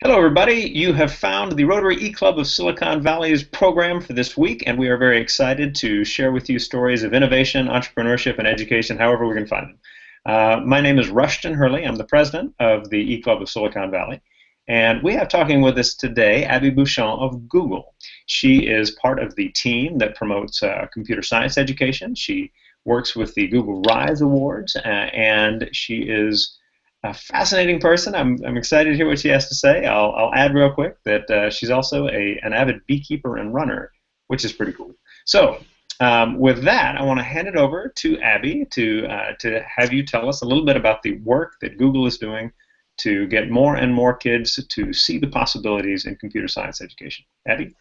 Hello, everybody. You have found the Rotary eClub of Silicon Valley's program for this week, and we are very excited to share with you stories of innovation, entrepreneurship, and education, however we can find them. My name is Rushton Hurley. I'm the president of the eClub of Silicon Valley, and we have talking with us today Abby Bouchon of Google. She is part of the team that promotes computer science education. She works with the Google Rise Awards, and she is a fascinating person. I'm excited to hear what she has to say. I'll add real quick that she's also an avid beekeeper and runner, which is pretty cool. So with that, I want to hand it over to Abby to have you tell us a little bit about the work that Google is doing to get more and more kids to see the possibilities in computer science education. Abby?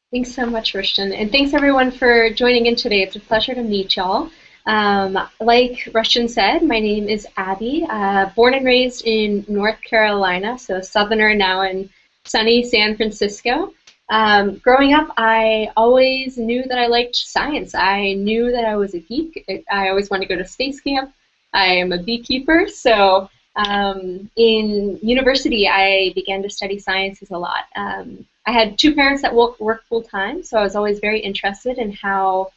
Thanks so much, Rushton, and thanks everyone for joining in today. It's a pleasure to meet y'all. Like Rushton said, my name is Abby, born and raised in North Carolina, so a southerner now in sunny San Francisco. Growing up, I always knew that I liked science. I knew that I was a geek. I always wanted to go to space camp. I am a beekeeper, so in university, I began to study sciences a lot. I had two parents that worked full-time, so I was always very interested in how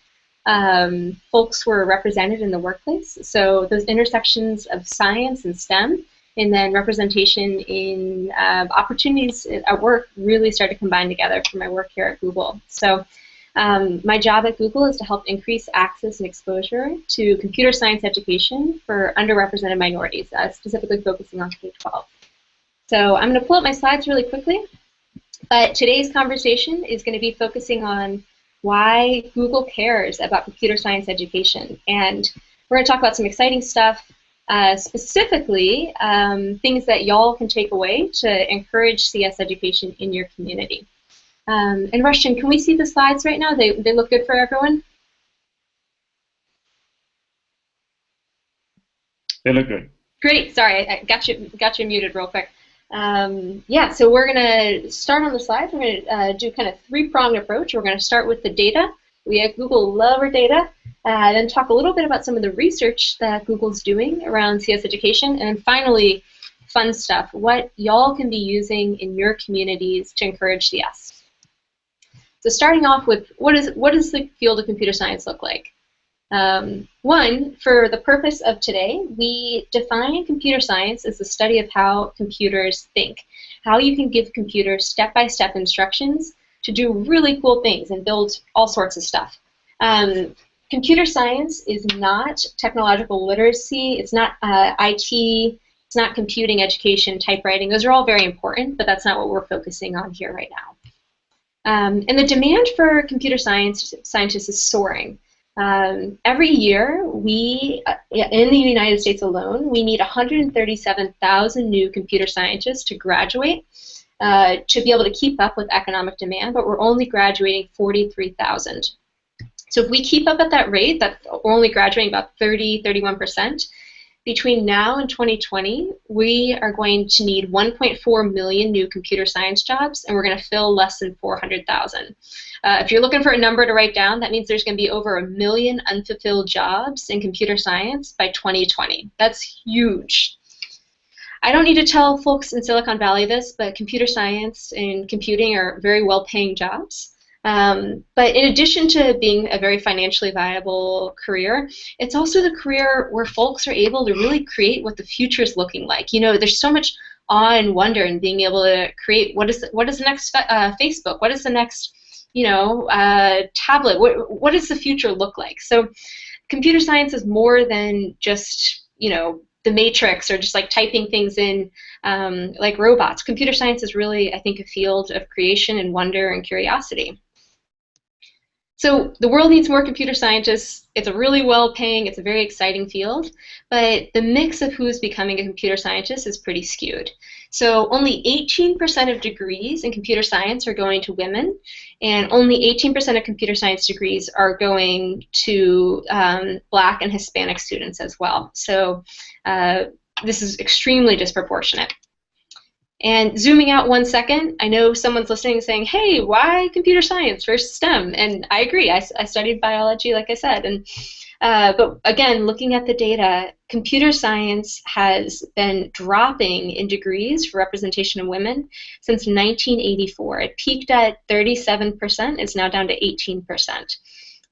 folks were represented in the workplace. So those intersections of science and STEM, and then representation in opportunities at work really started to combine together for my work here at Google. So my job at Google is to help increase access and exposure to computer science education for underrepresented minorities, specifically focusing on K-12. So I'm going to pull up my slides really quickly, but today's conversation is going to be focusing on why Google cares about computer science education. And we're going to talk about some exciting stuff, specifically things that y'all can take away to encourage CS education in your community. And Rushton, can we see the slides right now? They look good for everyone? They look good. Great. Sorry, I got you muted real quick. Yeah, so we're going to start on the slides. We're going to do kind of three-pronged approach. We're going to start with the data. We at Google love our data. Then talk a little bit about some of the research that Google's doing around CS education. And then finally, fun stuff, what y'all can be using in your communities to encourage CS. So starting off with, what does the field of computer science look like? One, for the purpose of today, we define computer science as the study of how computers think, how you can give computers step-by-step instructions to do really cool things and build all sorts of stuff. Computer science is not technological literacy, it's not IT, it's not computing education, typewriting. Those are all very important, but that's not what we're focusing on here right now. And the demand for computer scientists is soaring. Every year, in the United States alone, we need 137,000 new computer scientists to graduate to be able to keep up with economic demand, but we're only graduating 43,000. So if we keep up at that rate, we're only graduating about 31%. Between now and 2020, we are going to need 1.4 million new computer science jobs, and we're going to fill less than 400,000. If you're looking for a number to write down, that means there's going to be over 1 million unfulfilled jobs in computer science by 2020. That's huge. I don't need to tell folks in Silicon Valley this, but computer science and computing are very well-paying jobs. But in addition to being a very financially viable career, it's also the career where folks are able to really create what the future is looking like. You know, there's so much awe and wonder in being able to create what is the next Facebook, what is the next, tablet, what does the future look like? So computer science is more than just, the matrix or just like typing things in like robots. Computer science is really, I think, a field of creation and wonder and curiosity. So the world needs more computer scientists. It's a really well-paying, it's a very exciting field, but the mix of who's becoming a computer scientist is pretty skewed. So only 18% of degrees in computer science are going to women, and only 18% of computer science degrees are going to Black and Hispanic students as well. So this is extremely disproportionate. And zooming out 1 second, I know someone's listening and saying, hey, why computer science versus STEM? And I agree. I studied biology, like I said. And But again, looking at the data, computer science has been dropping in degrees for representation of women since 1984. It peaked at 37%. It's now down to 18%.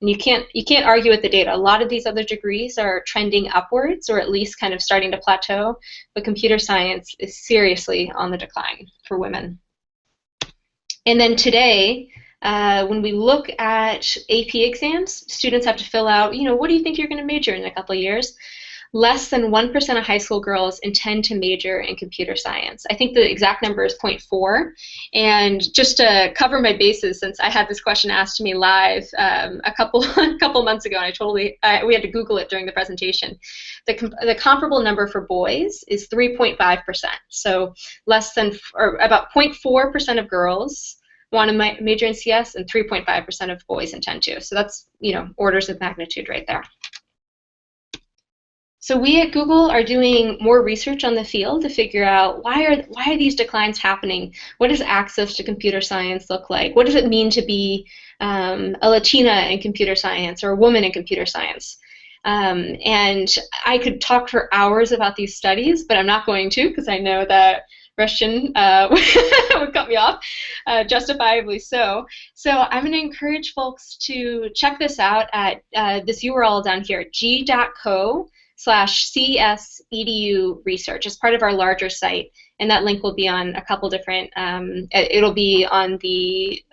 And you can't argue with the data. A lot of these other degrees are trending upwards, or at least kind of starting to plateau, but computer science is seriously on the decline for women. And then today, when we look at AP exams, students have to fill out, what do you think you're going to major in a couple of years? Less than 1% of high school girls intend to major in computer science. I think the exact number is 0.4. And just to cover my bases, since I had this question asked to me live a couple months ago, and we had to Google it during the presentation. The comparable number for boys is 3.5%. So less than, or about 0.4% of girls want to major in CS, and 3.5% of boys intend to. So that's, orders of magnitude right there. So we at Google are doing more research on the field to figure out why are these declines happening? What does access to computer science look like? What does it mean to be a Latina in computer science or a woman in computer science? And I could talk for hours about these studies, but I'm not going to, because I know that Russian would cut me off, justifiably so. So I'm going to encourage folks to check this out at this URL down here, g.co/CSEDU research. It's part of our larger site, and that link will be on a couple different, it'll be on the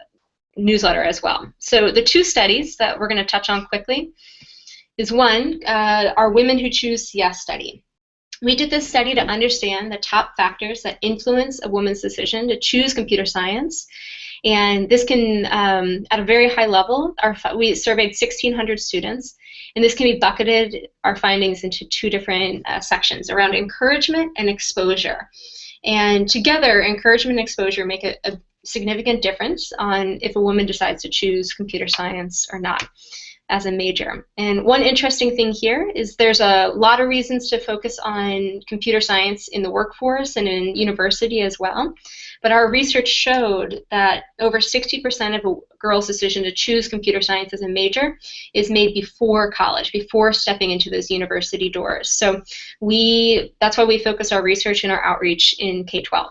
newsletter as well. So the two studies that we're going to touch on quickly is one, our Women Who Choose CS study. We did this study to understand the top factors that influence a woman's decision to choose computer science. And this can, at a very high level, we surveyed 1,600 students, and this can be bucketed, our findings, into two different sections around encouragement and exposure. And together, encouragement and exposure make a significant difference on if a woman decides to choose computer science or not as a major. And one interesting thing here is there's a lot of reasons to focus on computer science in the workforce and in university as well. But our research showed that over 60% of a girl's decision to choose computer science as a major is made before college, before stepping into those university doors. So that's why we focus our research and our outreach in K-12.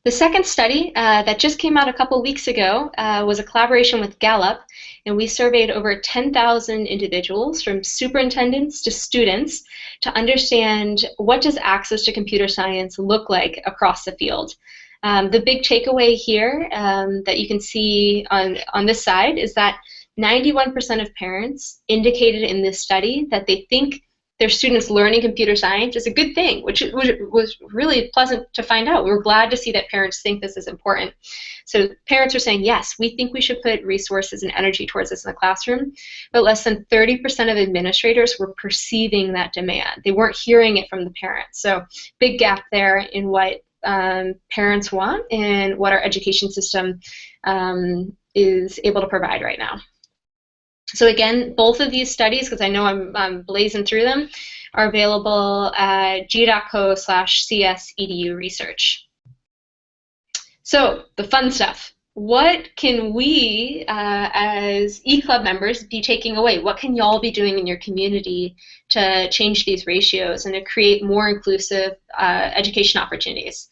The second study that just came out a couple weeks ago was a collaboration with Gallup, and we surveyed over 10,000 individuals from superintendents to students to understand what does access to computer science look like across the field. The big takeaway here that you can see on this side is that 91% of parents indicated in this study that they think their students learning computer science is a good thing, which was really pleasant to find out. We were glad to see that parents think this is important. So parents are saying, yes, we think we should put resources and energy towards this in the classroom, but less than 30% of administrators were perceiving that demand. They weren't hearing it from the parents. So big gap there in what parents want and what our education system is able to provide right now. So again, both of these studies, because I know I'm blazing through them, are available at g.co/CSEDU research. So the fun stuff. What can we, as eClub members, be taking away? What can y'all be doing in your community to change these ratios and to create more inclusive education opportunities?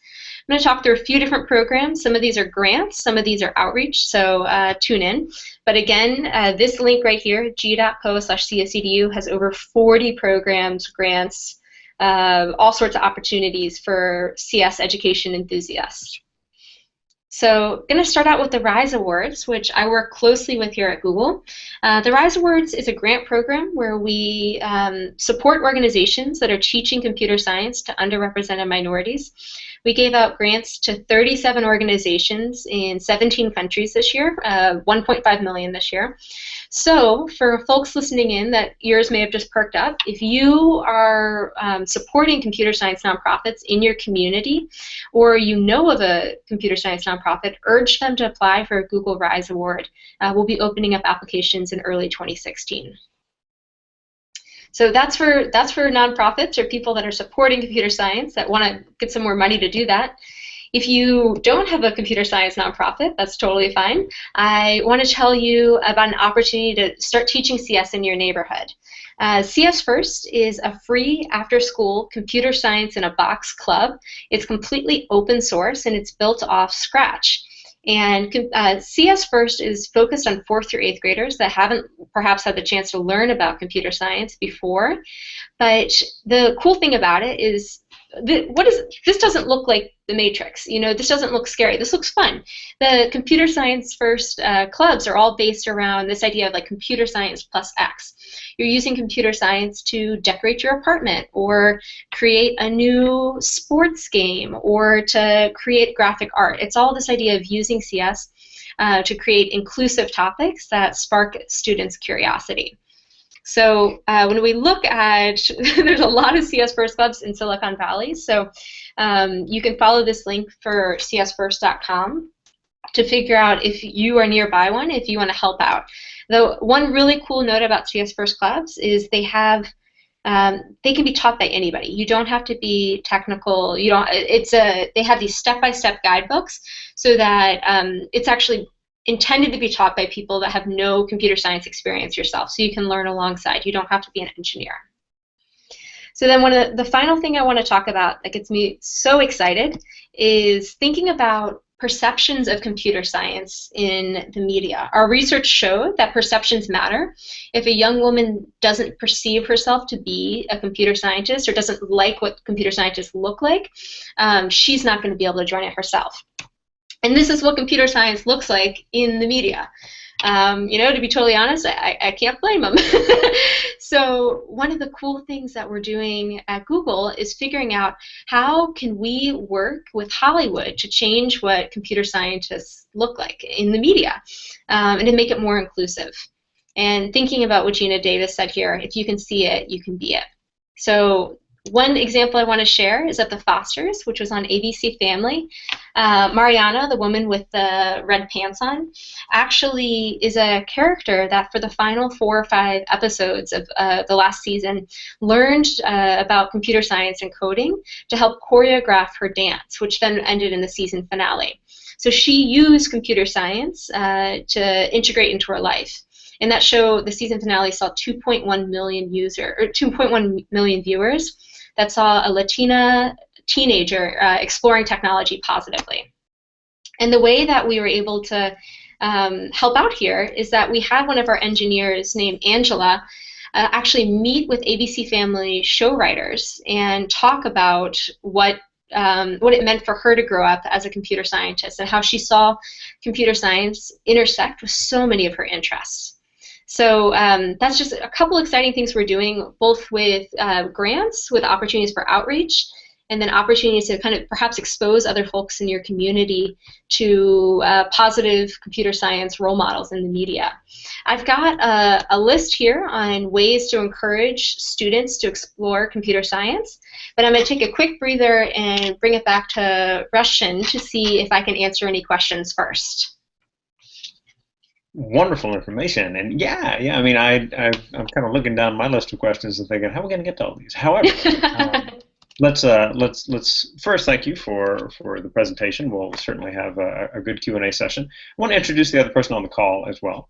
I'm going to talk through a few different programs. Some of these are grants, some of these are outreach, so tune in. But again, this link right here, g.co/CSEDU, has over 40 programs, grants, all sorts of opportunities for CS education enthusiasts. So I'm going to start out with the RISE Awards, which I work closely with here at Google. The RISE Awards is a grant program where we support organizations that are teaching computer science to underrepresented minorities. We gave out grants to 37 organizations in 17 countries this year, 1.5 million this year. So for folks listening in that ears may have just perked up, if you are supporting computer science nonprofits in your community, or you know of a computer science nonprofit, urge them to apply for a Google RISE Award. We'll be opening up applications in early 2016. So that's for nonprofits or people that are supporting computer science that want to get some more money to do that. If you don't have a computer science nonprofit, that's totally fine. I want to tell you about an opportunity to start teaching CS in your neighborhood. CS First is a free after-school computer science in a box club. It's completely open source and it's built off Scratch. And CS First is focused on 4th through 8th graders that haven't perhaps had the chance to learn about computer science before. But the cool thing about it is, this doesn't look like the Matrix. You know, this doesn't look scary. This looks fun. The computer science first clubs are all based around this idea of like computer science plus X. You're using computer science to decorate your apartment or create a new sports game or to create graphic art. It's all this idea of using CS to create inclusive topics that spark students' curiosity. So when we look at, there's a lot of CS First clubs in Silicon Valley, so you can follow this link for csfirst.com to figure out if you are nearby one, if you want to help out. Though one really cool note about CS First clubs is they can be taught by anybody. You don't have to be technical. You don't. They have these step-by-step guidebooks so that it's actually intended to be taught by people that have no computer science experience yourself, so you can learn alongside. You don't have to be an engineer. So then the final thing I want to talk about that gets me so excited is thinking about perceptions of computer science in the media. Our research showed that perceptions matter. If a young woman doesn't perceive herself to be a computer scientist or doesn't like what computer scientists look like, she's not going to be able to join it herself. And this is what computer science looks like in the media. You know, to be totally honest, I can't blame them. So one of the cool things that we're doing at Google is figuring out how can we work with Hollywood to change what computer scientists look like in the media and to make it more inclusive. And thinking about what Gina Davis said here, if you can see it, you can be it. So one example I want to share is at the Fosters, which was on ABC Family. Mariana, the woman with the red pants on, actually is a character that for the final 4 or 5 episodes of the last season learned about computer science and coding to help choreograph her dance, which then ended in the season finale. So she used computer science to integrate into her life. In that show, the season finale saw 2.1 million viewers that saw a Latina teenager exploring technology positively. And the way that we were able to help out here is that we had one of our engineers named Angela actually meet with ABC Family show writers and talk about what it meant for her to grow up as a computer scientist and how she saw computer science intersect with so many of her interests. So that's just a couple exciting things we're doing, both with grants, with opportunities for outreach, and then opportunities to kind of perhaps expose other folks in your community to positive computer science role models in the media. I've got a list here on ways to encourage students to explore computer science, but I'm going to take a quick breather and bring it back to Russian to see if I can answer any questions first. Wonderful information, and yeah. I mean, I'm kind of looking down my list of questions and thinking, how are we going to get to all these? However, let's first thank you for the presentation. We'll certainly have a good Q&A session. I want to introduce the other person on the call as well.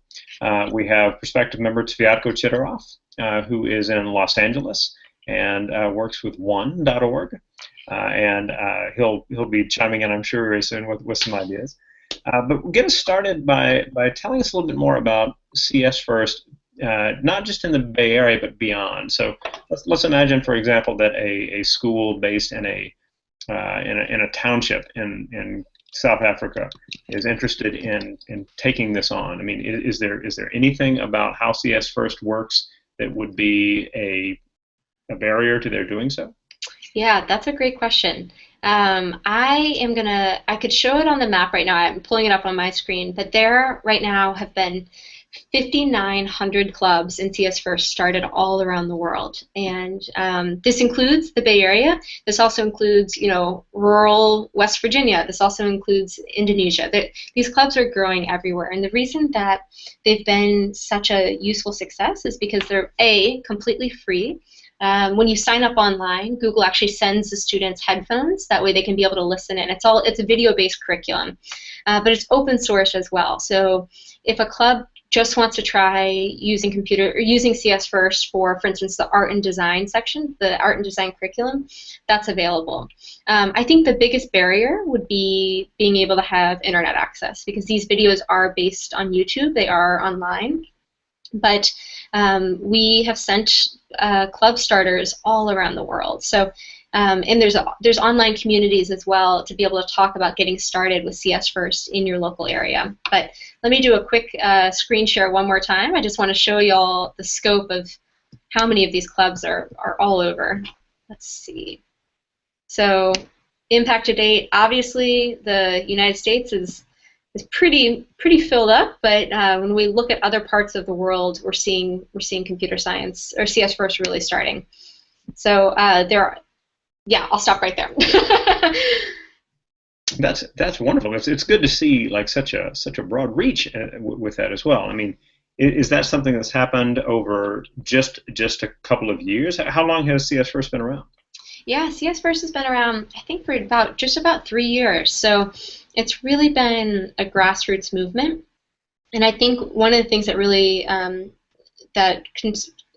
We have prospective member Tviatko Chidorov, who is in Los Angeles and works with one.org, and he'll be chiming in, I'm sure, very soon with some ideas. But get us started by telling us a little bit more about CS First, not just in the Bay Area but beyond. So let's imagine, for example, that a school based in a township in South Africa is interested in taking this on. I mean, is there anything about how CS First works that would be a barrier to their doing so? Yeah, that's a great question. I could show it on the map right now. I'm pulling it up on my screen, but there right now have been 5,900 clubs in CS First started all around the world. And this includes the Bay Area. This also includes, rural West Virginia. This also includes Indonesia. These clubs are growing everywhere. And the reason that they've been such a useful success is because they're, A, completely free. When you sign up online, Google actually sends the students headphones. That way they can be able to listen in. It's a video-based curriculum, but it's open source as well. So if a club just wants to try using CS First for instance, the art and design section, the art and design curriculum, that's available. I think the biggest barrier would be being able to have internet access, because these videos are based on YouTube. They are online. But we have sent club starters all around the world. So, and there's online communities as well to be able to talk about getting started with CS First in your local area. But let me do a quick screen share one more time. I just want to show you all the scope of how many of these clubs are all over. Let's see. So, impact to date, obviously the United States is pretty filled up, but when we look at other parts of the world, we're seeing computer science or CS First really starting. So yeah, I'll stop right there. That's wonderful. It's good to see like such a broad reach with that as well. I mean, is that something that's happened over just a couple of years? How long has CS First been around? Yeah, CS First has been around, I think, for just about 3 years. So it's really been a grassroots movement. And I think one of the things that really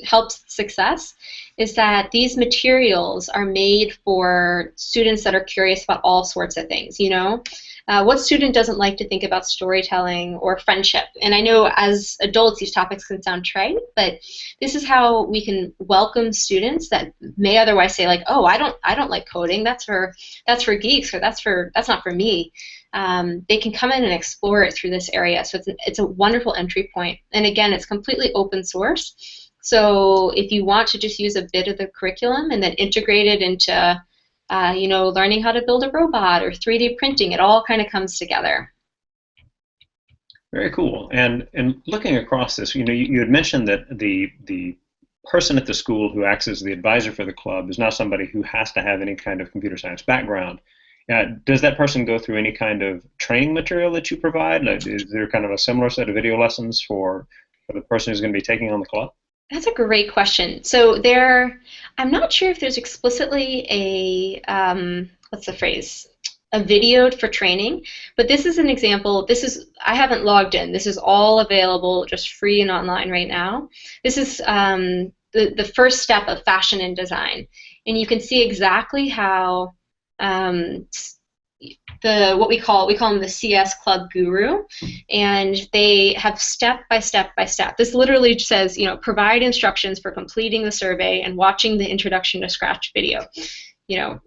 helps success is that these materials are made for students that are curious about all sorts of things, you know? What student doesn't like to think about storytelling or friendship? And I know as adults these topics can sound trite, but this is how we can welcome students that may otherwise say like, oh, I don't like coding. That's for geeks, or that's not for me. They can come in and explore it through this area. So it's a wonderful entry point. And again, it's completely open source. So if you want to just use a bit of the curriculum and then integrate it into learning how to build a robot or 3D printing, it all kind of comes together. Very cool. And looking across this, you had mentioned that the person at the school who acts as the advisor for the club is not somebody who has to have any kind of computer science background. Does that person go through any kind of training material that you provide? Is there kind of a similar set of video lessons for the person who's going to be taking on the club? That's a great question. So I'm not sure if there's explicitly what's the phrase? A video for training, but this is an example. I haven't logged in. This is all available, just free and online right now. This is the first step of fashion and design, and you can see exactly how what we call them the CS Club Guru, and they have step by step by step. This literally says, provide instructions for completing the survey and watching the introduction to Scratch video.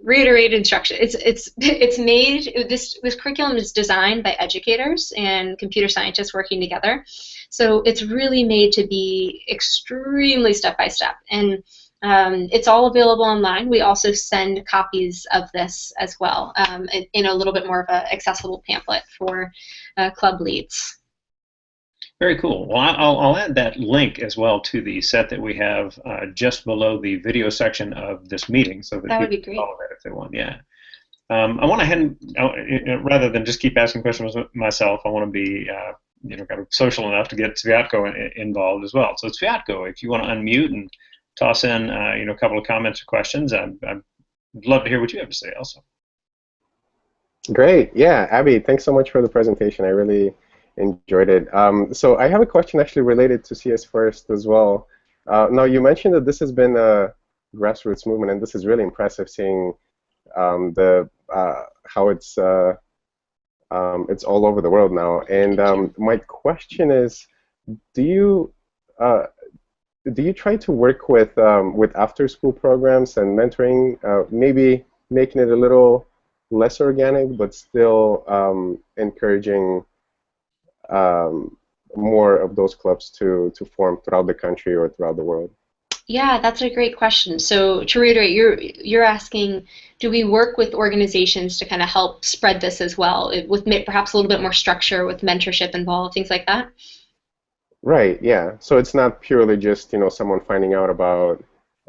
Reiterate instruction. It's made. This curriculum is designed by educators and computer scientists working together, so it's really made to be extremely step by step. And it's all available online. We also send copies of this as well in a little bit more of an accessible pamphlet for club leads. Very cool. Well, I'll add that link as well to the set that we have just below the video section of this meeting, so that would be people great. can follow that if they want. Yeah. I want to rather than just keep asking questions myself, I want to be kind of social enough to get Sviatko involved as well. So Sviatko, if you want to unmute and toss in a couple of comments or questions, I'd love to hear what you have to say also. Great. Yeah, Abby, thanks so much for the presentation. I really enjoyed it. So I have a question actually related to CS First as well. Now, you mentioned that this has been a grassroots movement, and this is really impressive seeing how it's all over the world now. And my question is, do you try to work with after-school programs and mentoring, maybe making it a little less organic, but still encouraging more of those clubs to form throughout the country or throughout the world? Yeah, that's a great question. So to reiterate, you're asking, do we work with organizations to kind of help spread this as well, with perhaps a little bit more structure, with mentorship involved, things like that? Right, yeah. So it's not purely just someone finding out about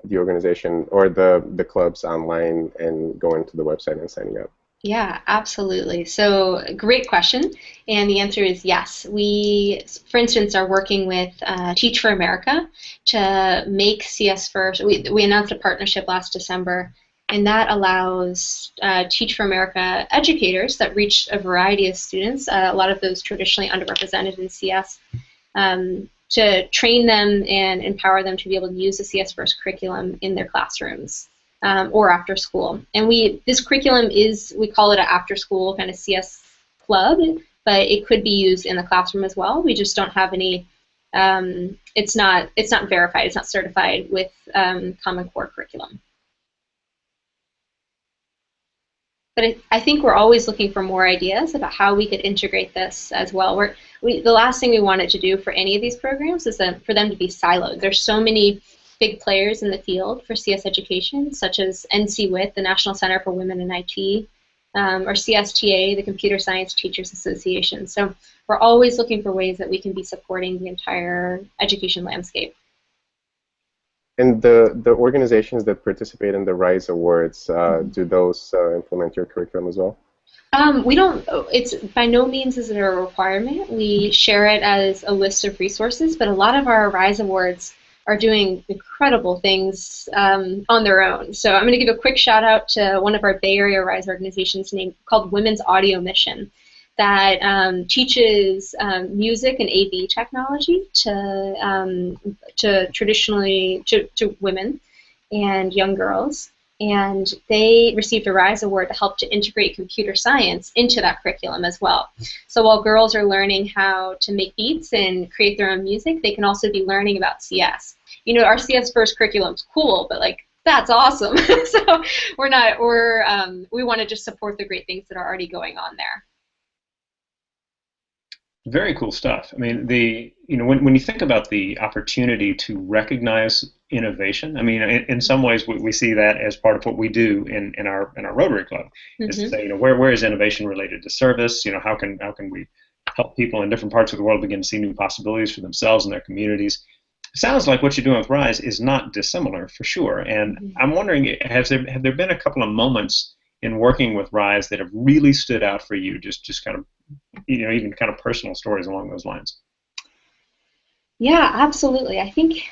the organization or the clubs online and going to the website and signing up. Yeah, absolutely. So, great question. And the answer is yes. We, for instance, are working with Teach for America to make CS First. We announced a partnership last December, and that allows Teach for America educators that reach a variety of students, a lot of those traditionally underrepresented in CS, to train them and empower them to be able to use the CS First curriculum in their classrooms or after school. And this curriculum is, we call it an after school kind of CS club, but it could be used in the classroom as well. We just don't have any, it's not verified, it's not certified with Common Core curriculum. But I think we're always looking for more ideas about how we could integrate this as well. The last thing we wanted to do for any of these programs is for them to be siloed. There's so many big players in the field for CS education, such as NCWIT, the National Center for Women in IT, or CSTA, the Computer Science Teachers Association. So we're always looking for ways that we can be supporting the entire education landscape. And the organizations that participate in the RISE Awards, do those implement your curriculum as well? We don't, it's by no means is it a requirement. We share it as a list of resources, but a lot of our RISE Awards are doing incredible things on their own. So I'm going to give a quick shout out to one of our Bay Area RISE organizations called Women's Audio Mission that teaches music and AV technology to women and young girls. And they received a RISE Award to help to integrate computer science into that curriculum as well. So while girls are learning how to make beats and create their own music, they can also be learning about CS. You know, our CS First curriculum's cool, but like, that's awesome. So we want to just support the great things that are already going on there. Very cool stuff. I mean, when you think about the opportunity to recognize innovation, I mean, in some ways we see that as part of what we do in our Rotary Club. Is to say, where is innovation related to service? You know, how can we help people in different parts of the world begin to see new possibilities for themselves and their communities? It sounds like what you're doing with RISE is not dissimilar, for sure. And I'm wondering, have there been a couple of moments in working with RISE that have really stood out for you, just kind of, even kind of personal stories along those lines? Yeah, absolutely. I think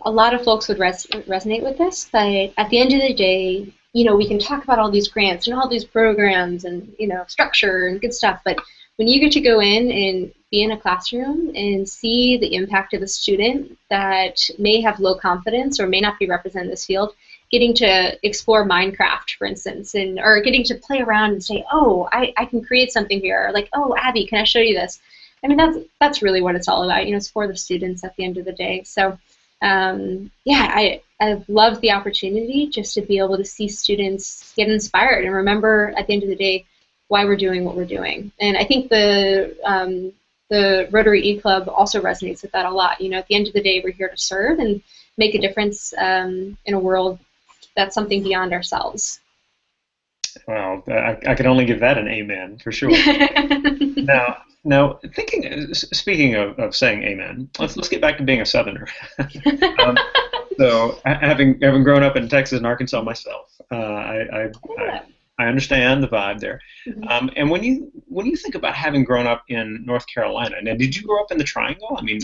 a lot of folks would resonate with this, but at the end of the day, we can talk about all these grants and all these programs and, structure and good stuff, but when you get to go in and be in a classroom and see the impact of a student that may have low confidence or may not be represented in this field, getting to explore Minecraft, for instance, or getting to play around and say, oh, I can create something here, or like, oh, Abby, can I show you this? I mean, that's really what it's all about. It's for the students at the end of the day. So, yeah, I've loved the opportunity just to be able to see students get inspired and remember at the end of the day why we're doing what we're doing. And I think the Rotary eClub also resonates with that a lot. At the end of the day, we're here to serve and make a difference in a world that's something beyond ourselves. Well, I can only give that an amen, for sure. Now, speaking of saying amen, let's get back to being a Southerner. So, having grown up in Texas and Arkansas myself, I understand the vibe there. And when you think about having grown up in North Carolina, now, did you grow up in the Triangle? I mean,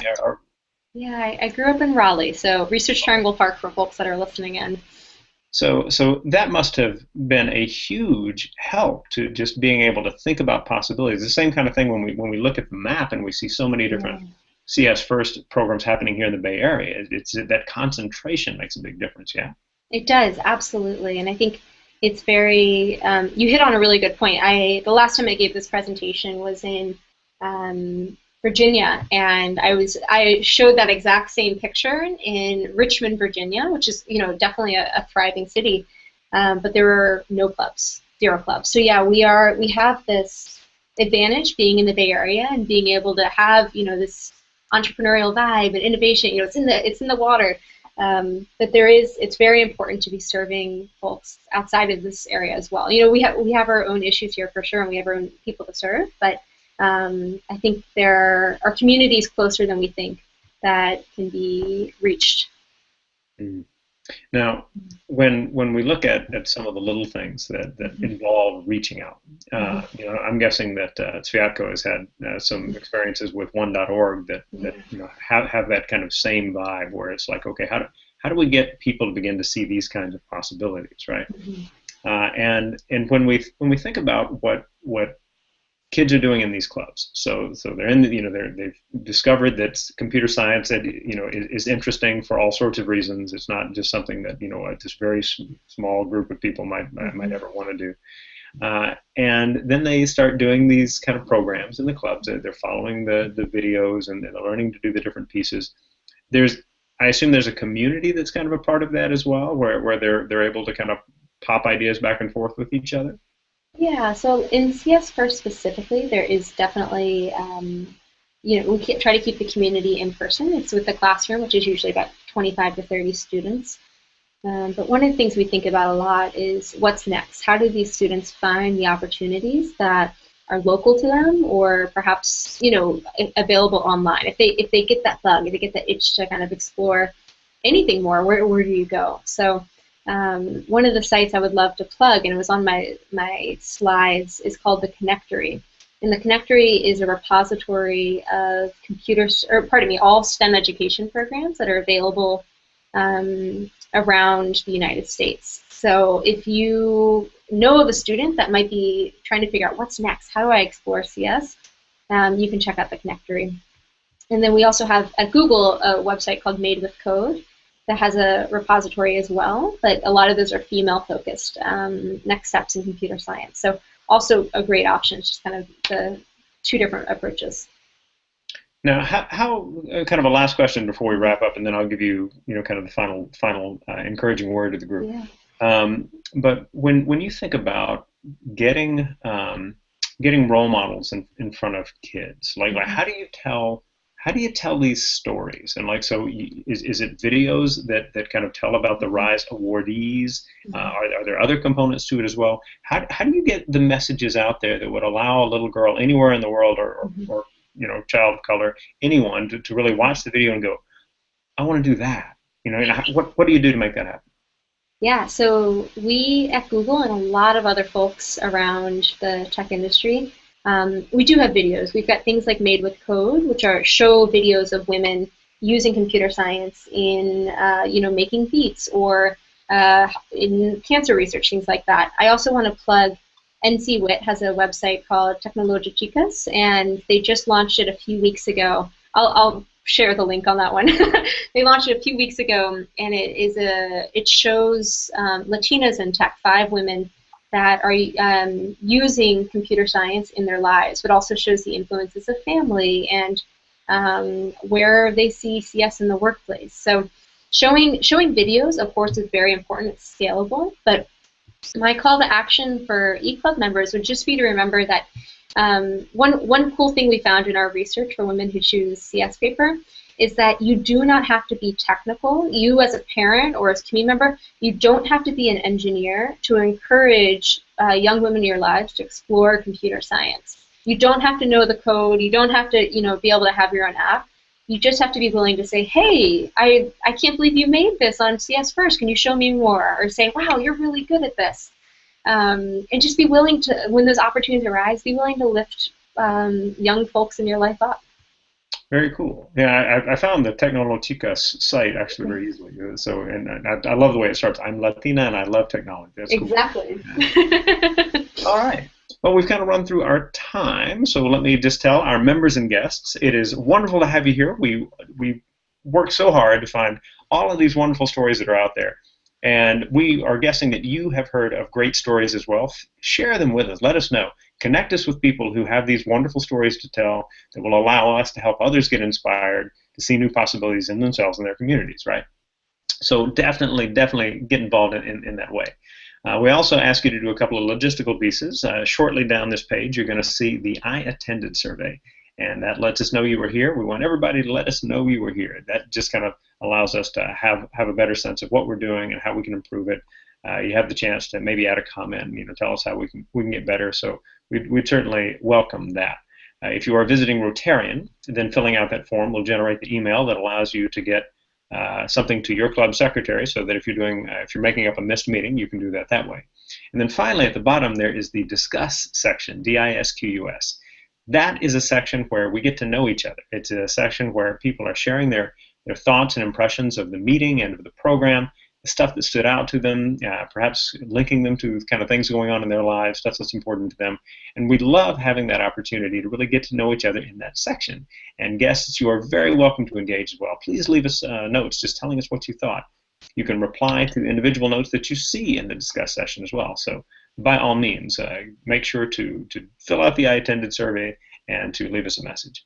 yeah, I grew up in Raleigh, so Research Triangle Park for folks that are listening in. So that must have been a huge help to just being able to think about possibilities. The same kind of thing when we look at the map and we see so many different CS First programs happening here in the Bay Area. It's that concentration makes a big difference. Yeah. It does, absolutely, and I think it's very. You hit on a really good point. The last time I gave this presentation was in Virginia, and I showed that exact same picture in Richmond, Virginia, which is definitely a thriving city, but there were no clubs, 0 clubs. So yeah, we have this advantage being in the Bay Area and being able to have this entrepreneurial vibe and innovation. It's in the water, but it's very important to be serving folks outside of this area as well. We have our own issues here for sure, and we have our own people to serve, but I think there are communities closer than we think that can be reached. Now, when we look at some of the little things that involve reaching out, I'm guessing that Sviatko has had some experiences with one.org that have that kind of same vibe where it's like, okay, how do we get people to begin to see these kinds of possibilities, right? And when we think about what kids are doing in these clubs, so they're in they've discovered that computer science is interesting for all sorts of reasons. It's not just something that this very small group of people might ever want to do. And then they start doing these kind of programs in the clubs. They're following the videos and they're learning to do the different pieces. I assume there's a community that's kind of a part of that as well, where they're able to kind of pop ideas back and forth with each other. Yeah, so in CS First specifically, there is definitely, we try to keep the community in person. It's with the classroom, which is usually about 25 to 30 students. But one of the things we think about a lot is what's next? How do these students find the opportunities that are local to them, or perhaps available online? If they get that bug, if they get that itch to kind of explore anything more, where do you go? So one of the sites I would love to plug, and it was on my slides, is called the Connectory. And the Connectory is a repository of all STEM education programs that are available around the United States. So if you know of a student that might be trying to figure out what's next, how do I explore CS, you can check out the Connectory. And then we also have at Google a website called Made with Code that has a repository as well, but a lot of those are female-focused, next steps in computer science. So also a great option. It's just kind of the two different approaches. Now, how kind of a last question before we wrap up, and then I'll give you, kind of the final encouraging word to the group. Yeah. But when you think about getting role models in front of kids, like how do you tell these stories? And so is it videos that kind of tell about the RISE awardees? Are there other components to it as well? How do you get the messages out there that would allow a little girl anywhere in the world or child of color, anyone to really watch the video and go, I want to do that? What do you do to make that happen? Yeah, so we at Google and a lot of other folks around the tech industry, we do have videos. We've got things like Made with Code, which are show videos of women using computer science in, making beats or in cancer research, things like that. I also want to plug NC Wit has a website called Tecnologia Chicas, and they just launched it a few weeks ago. I'll share the link on that one. They launched it a few weeks ago, and it shows Latinas in tech, 5 women that are using computer science in their lives, but also shows the influences of family and where they see CS in the workplace. So showing videos, of course, is very important. It's scalable, but my call to action for eClub members would just be to remember that one cool thing we found in our research for women who choose CS paper is that you do not have to be technical. You as a parent or as a community member, you don't have to be an engineer to encourage young women in your lives to explore computer science. You don't have to know the code. You don't have to be able to have your own app. You just have to be willing to say, hey, I can't believe you made this on CS First. Can you show me more? Or say, wow, you're really good at this. And just be willing to, when those opportunities arise, be willing to lift young folks in your life up. Very cool. Yeah, I found the Tecnologicas site actually very easily. So, and I love the way it starts. I'm Latina and I love technology. That's exactly. Cool. Yeah. All right. Well, we've kind of run through our time, so let me just tell our members and guests, it is wonderful to have you here. We worked so hard to find all of these wonderful stories that are out there, and we are guessing that you have heard of great stories as well. Share them with us. Let us know. Connect us with people who have these wonderful stories to tell that will allow us to help others get inspired to see new possibilities in themselves and their communities, right? So definitely get involved in that way. We also ask you to do a couple of logistical pieces. Shortly down this page, you're going to see the I attended survey, and that lets us know you were here. We want everybody to let us know you were here. That just kind of allows us to have a better sense of what we're doing and how we can improve it. You have the chance to maybe add a comment, tell us how we can get better. So we'd certainly welcome that. If you are visiting Rotarian, then filling out that form will generate the email that allows you to get something to your club secretary, so that if you're making up a missed meeting, you can do that way. And then finally, at the bottom, there is the Discuss section, DISQUS. That is a section where we get to know each other. It's a section where people are sharing their thoughts and impressions of the meeting and of the program, the stuff that stood out to them, perhaps linking them to kind of things going on in their lives, stuff that's important to them. And we love having that opportunity to really get to know each other in that section. And guests, you are very welcome to engage as well. Please leave us notes just telling us what you thought. You can reply to individual notes that you see in the Discuss session as well. So by all means, make sure to fill out the I attended survey and to leave us a message.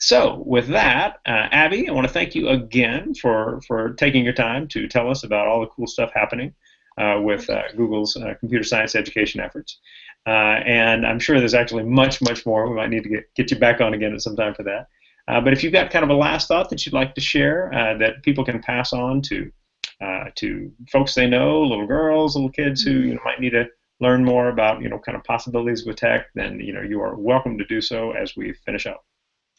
So with that, Abby, I want to thank you again for taking your time to tell us about all the cool stuff happening with Google's computer science education efforts. And I'm sure there's actually much, much more. We might need to get you back on again at some time for that. But if you've got kind of a last thought that you'd like to share that people can pass on to folks they know, little girls, little kids who might need to learn more about kind of possibilities with tech, then you are welcome to do so as we finish up.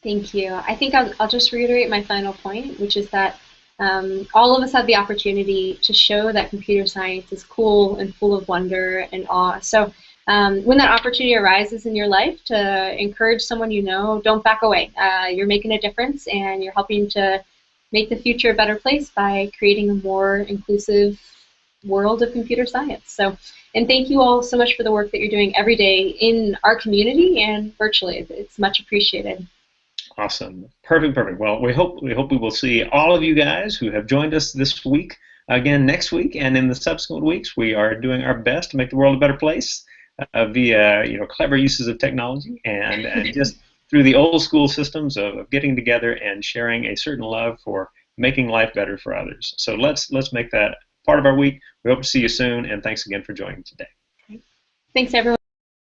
Thank you. I think I'll just reiterate my final point, which is that all of us have the opportunity to show that computer science is cool and full of wonder and awe. So when that opportunity arises in your life to encourage someone you know, don't back away. You're making a difference, and you're helping to make the future a better place by creating a more inclusive world of computer science. So, and thank you all so much for the work that you're doing every day in our community and virtually. It's much appreciated. Awesome. Perfect. Well, we hope we will see all of you guys who have joined us this week again next week, and in the subsequent weeks. We are doing our best to make the world a better place via clever uses of technology and just through the old school systems of getting together and sharing a certain love for making life better for others. So let's make that part of our week. We hope to see you soon, and thanks again for joining today. Thanks, everyone.